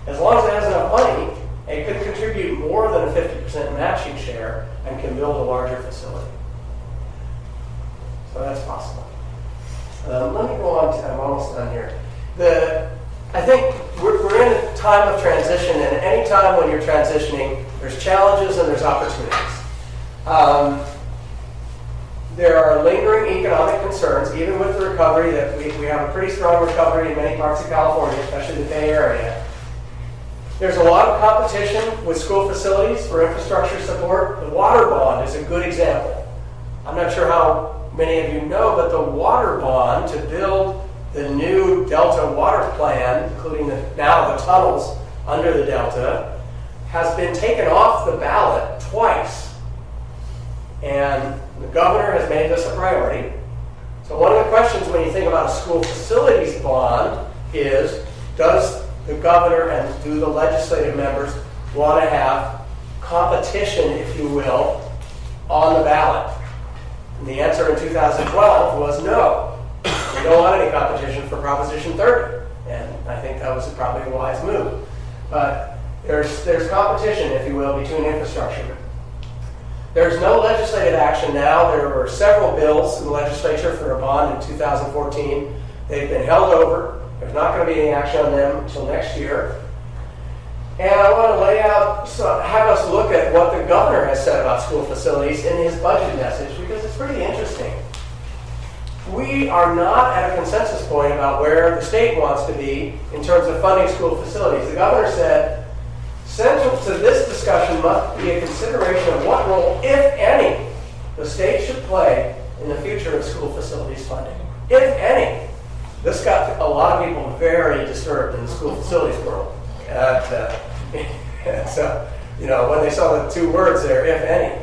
as long as it has enough money, and could contribute more than a 50% matching share and can build a larger facility. So that's possible. Let me go on to, I'm almost done here. I think we're in a time of transition, and any time when you're transitioning, there's challenges and there's opportunities. There are lingering economic concerns, even with the recovery, that we have a pretty strong recovery in many parts of California, especially the Bay Area. There's a lot of competition with school facilities for infrastructure support. The water bond is a good example. I'm not sure how many of you know, but the water bond to build the new Delta water plan, including now the tunnels under the Delta, has been taken off the ballot twice. And the governor has made this a priority. So one of the questions when you think about a school facilities bond is, does the governor and do the legislative members want to have competition, if you will, on the ballot? And the answer in 2012 was no. We don't want any competition for Proposition 30. And I think that was probably a wise move. But there's competition, if you will, between infrastructure. There's no legislative action now. There were several bills in the legislature for a bond in 2014. They've been held over. There's not going to be any action on them until next year. And I want to lay out, have us look at what the governor has said about school facilities in his budget message, because it's pretty interesting. We are not at a consensus point about where the state wants to be in terms of funding school facilities. The governor said, central to this discussion must be a consideration of what role, if any, the state should play in the future of school facilities funding. If any. This got a lot of people very disturbed in the school facilities world. So, when they saw the two words there, if any.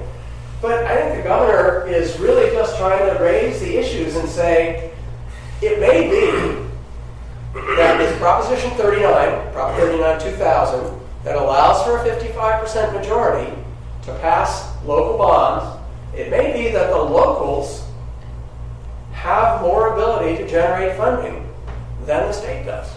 But I think the governor is really just trying to raise the issues and say, it may be that this Proposition 39, Prop 39 2000, that allows for a 55% majority to pass local bonds, it may be that the locals have more ability to generate funding than the state does.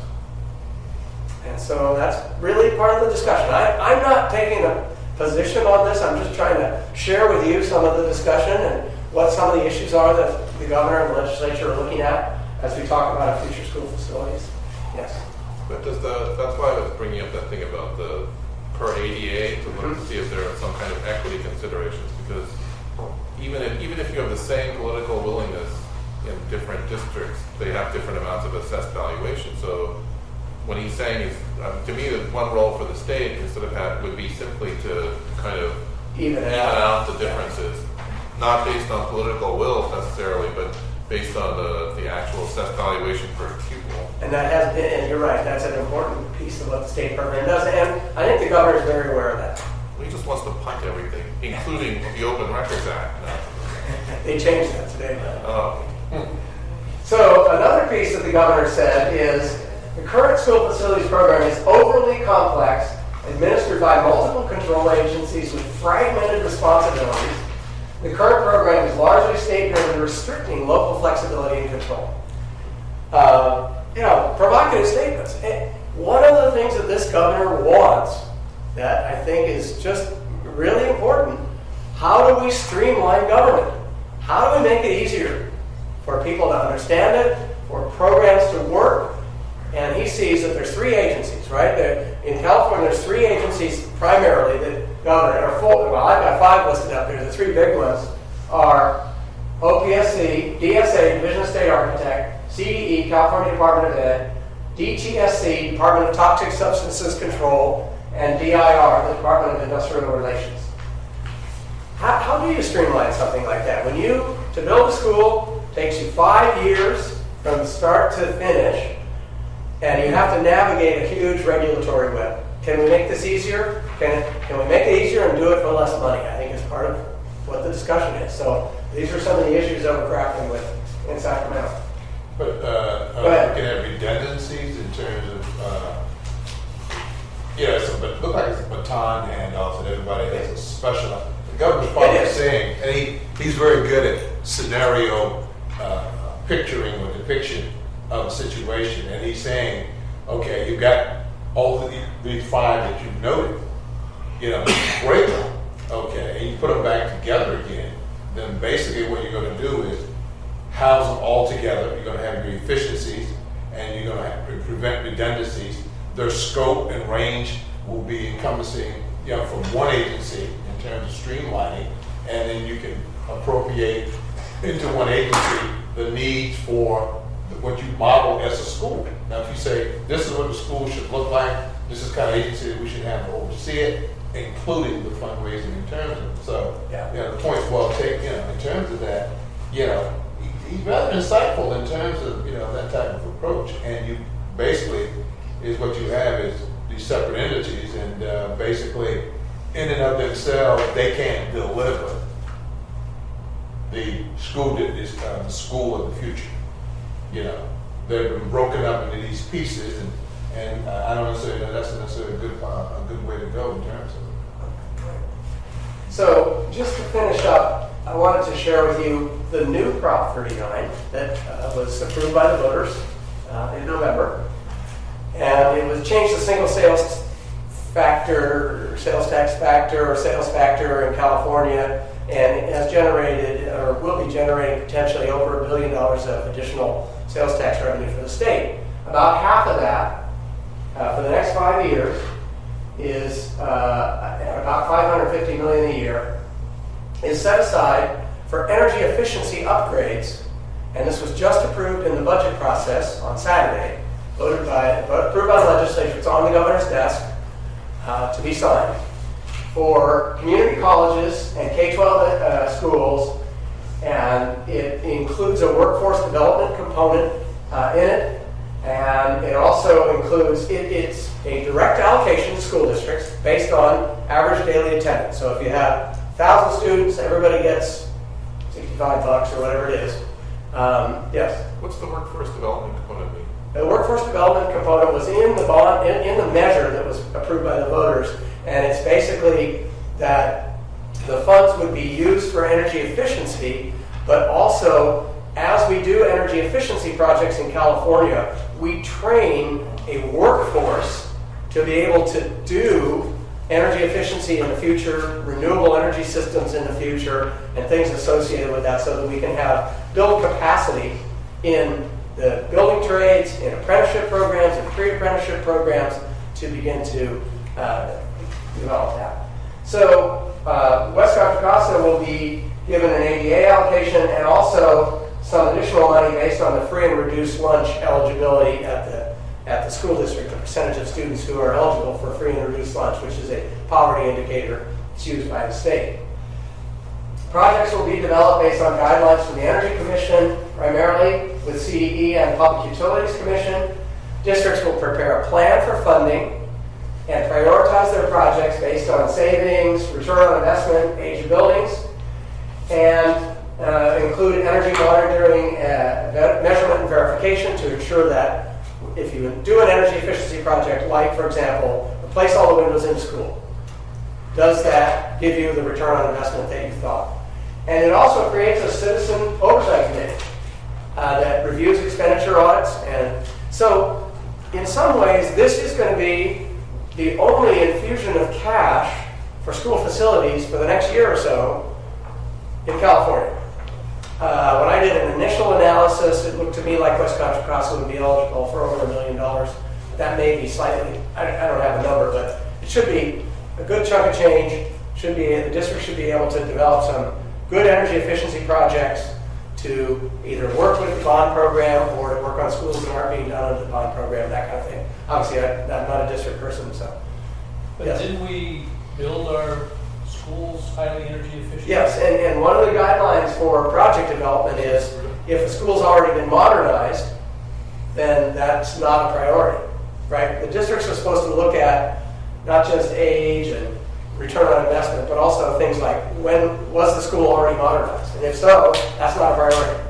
And so that's really part of the discussion. I'm not taking a position on this. I'm just trying to share with you some of the discussion and what some of the issues are that the governor and the legislature are looking at as we talk about our future school facilities. Yes? But that's why I was bringing up that thing about the per ADA to look to see if there are some kind of equity considerations, because even if you have the same political willingness in different districts, they have different amounts of assessed valuation. So when he's saying, to me, the one role for the state instead of would be simply to kind of even out the differences, not based on political will necessarily, but based on the actual assessed valuation per pupil. And that has been, and you're right, that's an important piece of what the state program does, and I think the governor is very aware of that. He just wants to punt everything, including the Open Records Act. They changed that today. Oh. So another piece that the governor said is, the current school facilities program is overly complex, administered by multiple control agencies with fragmented responsibilities. The current program is largely state-driven, restricting local flexibility and control. Provocative statements. One of the things that this governor wants that I think is just really important, how do we streamline government? How do we make it easier for people to understand it, for programs to work? And he sees that there's three agencies, right? In California, there's three agencies primarily that govern, or four, well, I've got five listed up there. The three big ones are OPSC, DSA, Division of State Architect, CDE, California Department of Ed, DTSC, Department of Toxic Substances Control, and DIR, the Department of Industrial Relations. How do you streamline something like that? To build a school takes you 5 years from start to finish, and you have to navigate a huge regulatory web. Can we make this easier? Can we make it easier and do it for less money? I think it's part of what the discussion is. So these are some of the issues that we're grappling with in Sacramento. But are we looking at redundancies in terms of, but look like it's a baton handoff and everybody has a special. The governor's probably saying, and he's very good at scenario picturing or depiction of a situation, and he's saying, okay, you've got all of these five that you've noted, break them, okay, and you put them back together again, then basically what you're going to do is house them all together. You're going to have your efficiencies, and you're going to prevent redundancies. Their scope and range will be encompassing, from one agency in terms of streamlining, and then you can appropriate into one agency the needs for what you model as a school. Now, if you say, this is what the school should look like, this is the kind of agency that we should have to oversee it, including the fundraising in terms of it. So, the point's well taken, in terms of that, he's rather insightful in terms of, that type of approach. And you basically, is what you have is these separate entities, and basically, in and of themselves, they can't deliver the school the school of the future. They've been broken up into these pieces, and I don't necessarily know that's necessarily a good way to go in terms of it. So just to finish up, I wanted to share with you the new Prop 39 that was approved by the voters in November. And it was changed to single sales factor, sales tax factor, or sales factor in California, and it has generated, or will be generating potentially over $1 billion of additional sales tax revenue for the state. About half of that, for the next 5 years, is about $550 million a year, is set aside for energy efficiency upgrades, and this was just approved in the budget process on Saturday, approved by the legislature. It's on the governor's desk to be signed, for community colleges and K-12 schools, and it includes a workforce development component in it, and it also includes, it's a direct allocation to school districts based on average daily attendance. So if you have 1,000 students, everybody gets $65 or whatever it is. Yes? What's the workforce development component mean? The workforce development component was in the bond, in the measure that was approved by the voters, and it's basically that the funds would be used for energy efficiency, but also as we do energy efficiency projects in California, we train a workforce to be able to do energy efficiency in the future, renewable energy systems in the future, and things associated with that, so that we can build capacity in the building trades, in apprenticeship programs, and pre-apprenticeship programs to begin to develop that. So West Contra Costa will be given an ADA allocation and also some additional money based on the free and reduced lunch eligibility at the school district, the percentage of students who are eligible for free and reduced lunch, which is a poverty indicator that's used by the state. Projects will be developed based on guidelines from the Energy Commission, primarily with CEE and Public Utilities Commission. Districts will prepare a plan for funding and prioritize their projects based on savings, return on investment, age of buildings, and include energy monitoring, measurement and verification to ensure that if you do an energy efficiency project, like, for example, replace all the windows in school, does that give you the return on investment that you thought? And it also creates a citizen oversight committee that reviews expenditure audits. And so, in some ways, this is going to be the only infusion of cash for school facilities for the next year or so in California. When I did an initial analysis, it looked to me like West Contra Costa would be eligible for over $1 million. That may be slightly, I don't have a number, but it should be a good chunk of change. The district should be able to develop some good energy efficiency projects to either work with the bond program or to work on schools that aren't being done under the bond program, that kind of thing. Obviously, I'm not a district person, so. But yes. Didn't we build our schools highly energy efficient? Yes, and one of the guidelines for project development is if a school's already been modernized, then that's not a priority, right? The districts are supposed to look at not just age and return on investment, but also things like, when was the school already modernized? And if so, that's not a priority.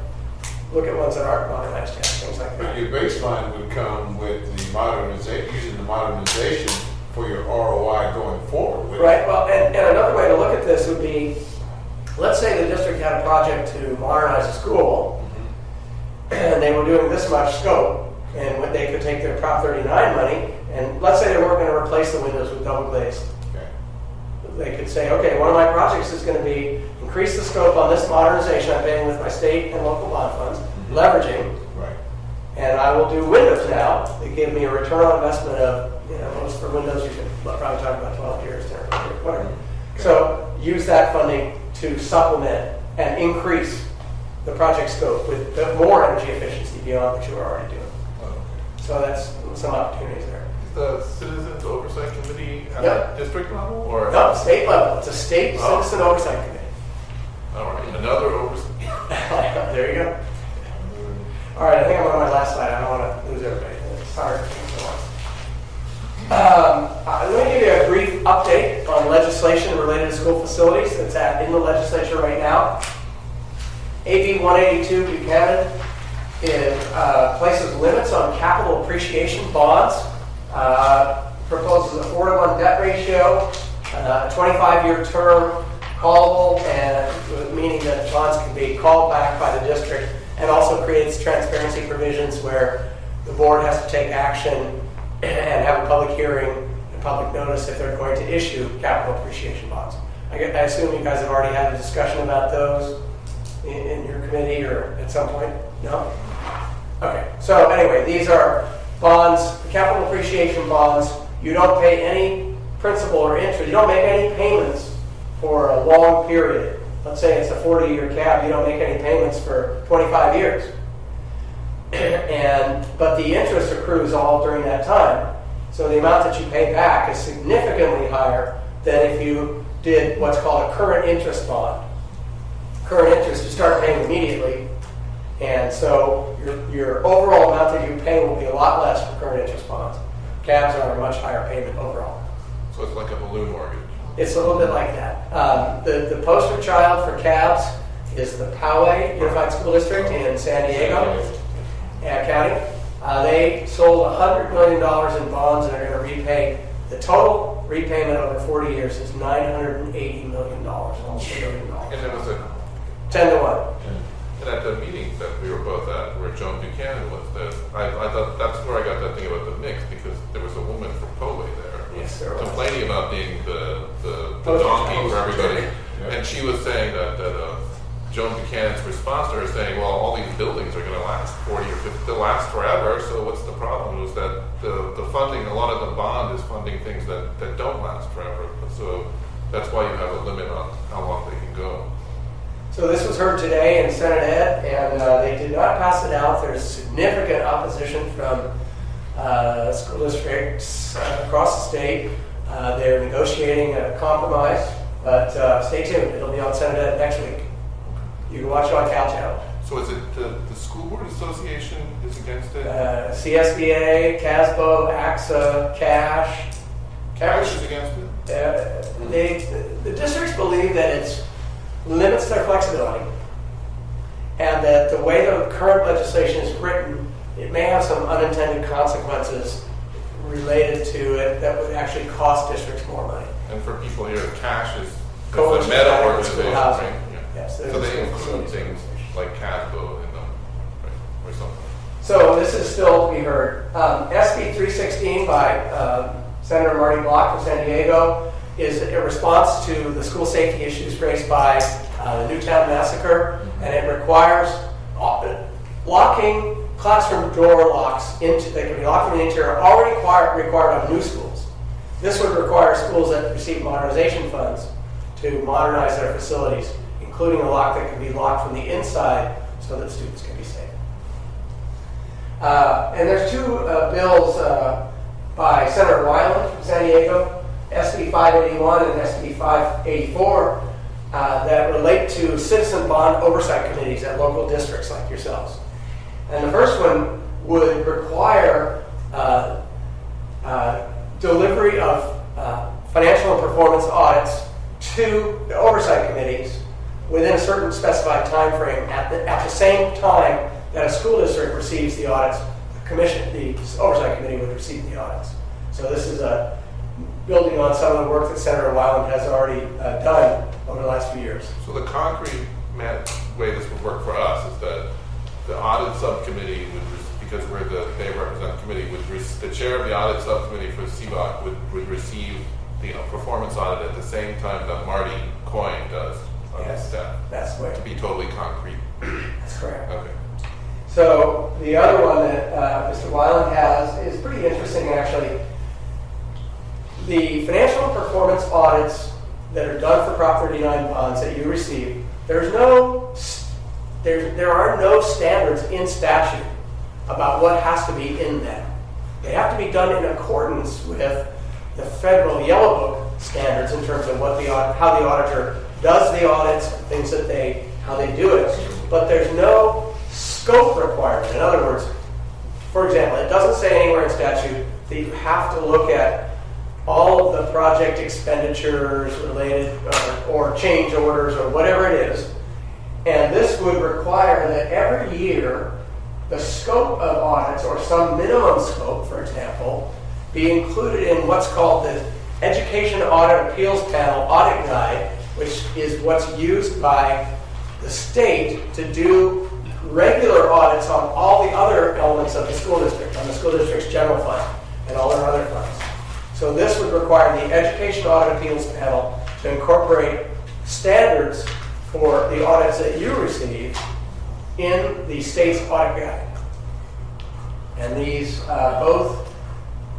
Look at ones that aren't modernized yet, things like But that. your baseline would come with the modernization, using the modernization for your ROI going forward. wouldn't it? Right, well, and another way to look at this would be, let's say the district had a project to modernize a school, and they were doing this much scope, and when they could take their Prop 39 money, and let's say they weren't going to replace the windows with double glazed. Okay. they could say, okay, one of my projects is going to be increase the scope on this modernization I'm paying with my state and local bond funds, leveraging, Right. and I will do Windows now. They give me a return on investment of, most for Windows, you can probably talk about 12 years, 10 years, whatever. So use that funding to supplement and increase the project scope with more energy efficiency beyond what you were already doing. Oh, okay. So that's some opportunities there. Is the Citizens Oversight Committee at Yep. a district level or? No, state level. It's a state Oh. citizen oversight committee. All right, another oversight. There you go. All right, I think I'm on my last slide. I don't want to lose everybody. Sorry. Let me give you a brief update on legislation related to school facilities that's in the legislature right now. AB 182 Buchanan places limits on capital appreciation bonds, proposes a 4-to-1 debt ratio, 25-year term, callable, and meaning that bonds can be called back by the district, and also creates transparency provisions where the board has to take action and have a public hearing and public notice if they're going to issue capital appreciation bonds. I assume you guys have already had a discussion about those in your committee or at some point? No? Okay, so anyway, these are bonds, capital appreciation bonds. You don't pay any principal or interest. You don't make any payments for a long period. Let's say it's a 40-year CAB. You don't make any payments for 25 years. But the interest accrues all during that time. So the amount that you pay back is significantly higher than if you did what's called a current interest bond. Current interest, you start paying immediately, and so your overall amount that you pay will be a lot less for current interest bonds. CABs are a much higher payment overall. So it's like a balloon mortgage. It's a little bit like that. The poster child for CABs is the Poway Unified School District in San Diego County. They sold $100 million in bonds and are going to repay. The total repayment over 40 years is $980 million, almost $1 billion. And there was a 10 to 1. And at the meeting that we were both at, where Joan Buchanan was, I thought that's where I got that thing about the mix, because there was a woman from Poway there Yes, there was. complaining about being the donkey for everybody. Yeah. And she was saying that Joan Buchanan's response to her saying, well, all these buildings are going to last 40 or 50, they'll last forever, so what's the problem? Was that the funding, a lot of the bond is funding things that don't last forever. So that's why you have a limit on how long they can go. So this was heard today in Senate Ed, and they did not pass it out. There's significant opposition from school districts across the state. They're negotiating a compromise, but stay tuned. It'll be on Senate Ed next week. You can watch it on Cal Channel. So is it the School Board Association is against it? CSBA, CASBO, AXA, CASH. Cash is against it? The districts believe that it limits their flexibility, and that the way the current legislation is written, it may have some unintended consequences related to it that would actually cost districts more money. And for people here, cash is the Coalition meta Act, organization, school housing. right? Yeah. Yes, So there's they school include facilities things organization. like CASBO in them, right? Or something. So this is still to be heard. SB 316 by Senator Marty Block from San Diego is a response to the school safety issues raised by the Newtown massacre, and it requires locking classroom door locks that can be locked from the interior, already required on new schools. This would require schools that receive modernization funds to modernize their facilities, including a lock that can be locked from the inside so that students can be safe. And there's two bills by Senator Weiland from San Diego, SB 581 and SB 584, that relate to citizen bond oversight committees at local districts like yourselves. And the first one would require delivery of financial and performance audits to the oversight committees within a certain specified time frame at the same time that a school district receives the audits. The oversight committee would receive the audits. So this is building on some of the work that Senator Weiland has already done over the last few years. So the concrete way this would work for us is that the audit subcommittee would, because they represent the committee, the chair of the audit subcommittee for CBOC would receive performance audit at the same time that Marty Coyne does on his Yes, staff? that's the way. To be totally concrete. That's correct. Okay. So the other one that Mr. Weiland has is pretty interesting, actually. The financial and performance audits that are done for Prop 39 bonds that you receive, there are no standards in statute about what has to be in them. They have to be done in accordance with the federal Yellow Book standards in terms of how the auditor does the audits, things that how they do it. But there's no scope requirement. In other words, for example, it doesn't say anywhere in statute that you have to look at all of the project expenditures related or change orders or whatever it is. And this would require that every year the scope of audits or some minimum scope, for example, be included in what's called the Education Audit Appeals Panel Audit Guide, which is what's used by the state to do regular audits on all the other elements of the school district, on the school district's general fund and all their other funds. So this would require the Education Audit Appeals Panel to incorporate standards for the audits that you receive in the state's audit guide. And these both,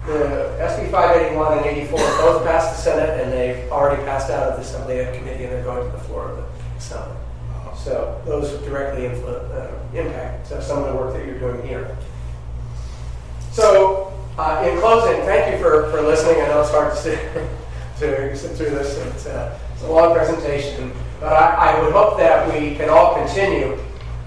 the SB 581 and 84, both passed the Senate, and they've already passed out of the Assembly Ed Committee, and they're going to the floor of the Assembly. So those would directly impact some of the work that you're doing here. So in closing, thank you for listening. I know it's hard to sit through this. It's a long presentation, but I would hope that we can all continue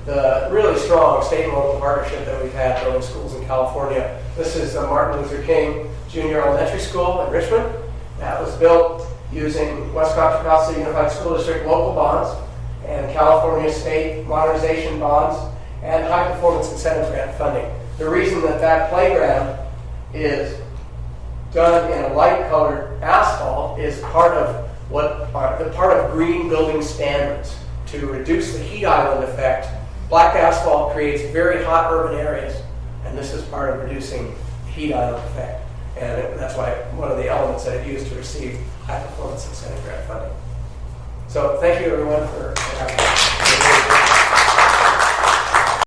the really strong state and local partnership that we've had building schools in California. This is the Martin Luther King Junior Elementary School in Richmond. That was built using West Contra Costa Unified School District local bonds and California state modernization bonds and high performance incentive grant funding. The reason that playground is done in a light colored asphalt is part of green building standards to reduce the heat island effect. Black asphalt creates very hot urban areas, and this is part of reducing the heat island effect. And that's why one of the elements that it used to receive high performance incentive grant funding. So thank you everyone for having me.